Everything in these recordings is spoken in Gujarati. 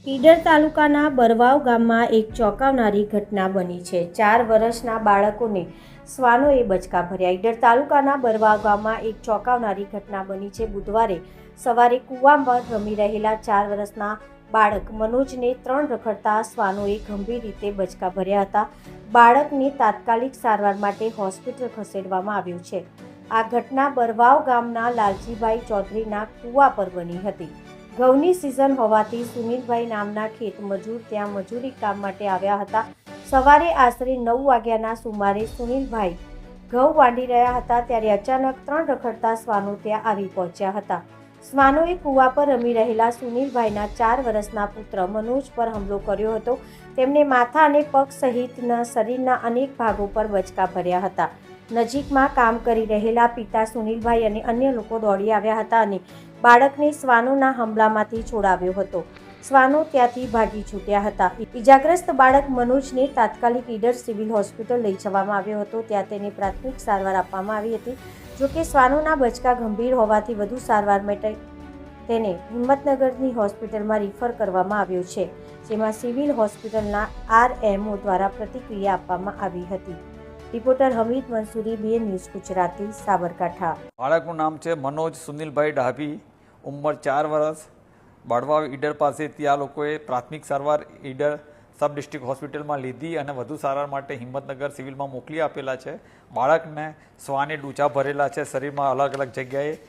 ઈડર તાલુકાના બરવાવ ગામમાં એક ચોંકાવનારી ઘટના બની છે। 4 વર્ષના બાળકોને શ્વાનોએ બચકા ભર્યા। ઈડર તાલુકાના બરવાવ ગામમાં એક ચોંકાવનારી ઘટના બની છે। બુધવારે સવારે કૂવામાં રમી રહેલા 4 વર્ષના બાળક મનોજને 3 રખડતા શ્વાનોએ ગંભીર રીતે બચકા ભર્યા હતા। બાળકને તાત્કાલિક સારવાર માટે હોસ્પિટલ ખસેડવામાં આવ્યું છે। આ ઘટના બરવાવ ગામના લાલજીભાઈ ચૌધરીના કૂવા પર બની હતી। ઘઉંની સિઝન હોવાથી સુનિલભાઈ નામના ખેત મજૂર ત્યાં મજૂરી કામ માટે આવ્યા હતા। સવારે આશરે 9 વાગ્યાના સુમારે સુનિલભાઈ ઘઉં વાંડી રહ્યા હતા ત્યારે અચાનક 3 રખડતા શ્વાનો ત્યાં આવી પહોંચ્યા હતા। શ્વાનોએ કૂવા પર રમી રહેલા સુનિલભાઈના 4 વર્ષના પુત્ર મનોજ પર હુમલો કર્યો હતો। તેમને માથા અને પગ સહિતના શરીરના અનેક ભાગો પર બચકા ભર્યા હતા। નજીકમાં કામ કરી રહેલા પિતા સુનિલભાઈ અને અન્ય લોકો દોડી આવ્યા હતા અને બાળકને શ્વાનોના હુમલામાંથી છોડાવ્યો હતો। શ્વાનો ત્યાંથી ભાગી છૂટ્યા હતા। ઇજાગ્રસ્ત બાળક મનોજને તાત્કાલિક ઈડર સિવિલ હોસ્પિટલ લઈ જવામાં આવ્યો હતો। ત્યાં તેને પ્રાથમિક સારવાર આપવામાં આવી હતી। જોકે શ્વાનોના બચકા ગંભીર હોવાથી વધુ સારવાર માટે તેને હિંમતનગરની હોસ્પિટલમાં રિફર કરવામાં આવ્યો છે, જેમાં સિવિલ હોસ્પિટલના RMO દ્વારા પ્રતિક્રિયા આપવામાં આવી હતી। Reporter Hamid Mansuri, BA news Gujarati, Sabarkantha. બાળકનું નામ છે મનોજ સુનિલભાઈ ડાભી, ઉંમર 4 વર્ષ, બળવાવ ઈડર પાસેથી આ લોકોએ પ્રાથમિક સારવાર ઈડર સબ ડિસ્ટ્રિક્ટ હોસ્પિટલમાં લીધી અને વધુ સારવાર માટે હિંમતનગર સિવિલમાં મોકલી આપેલા છે। બાળકને શ્વાને ડૂચા ભરેલા છે શરીરમાં અલગ અલગ જગ્યાએ।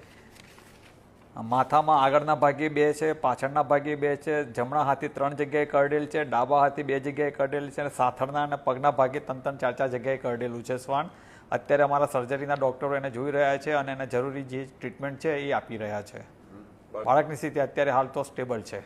માથામાં આગળના ભાગે 2 છે, પાછળના ભાગે 2 છે, જમણા હાથે 3 જગ્યાએ કરડેલ છે, ડાબા હાથે 2 જગ્યાએ કરડેલ છે અને સાથળના અને પગના ભાગે 3-3, 4-4 જગ્યાએ કરડેલું છે શ્વાન। અત્યારે અમારા સર્જરીના ડૉક્ટરો એને જોઈ રહ્યા છે અને એને જરૂરી જે ટ્રીટમેન્ટ છે એ આપી રહ્યા છે। બાળકની સ્થિતિ અત્યારે હાલ તો સ્ટેબલ છે।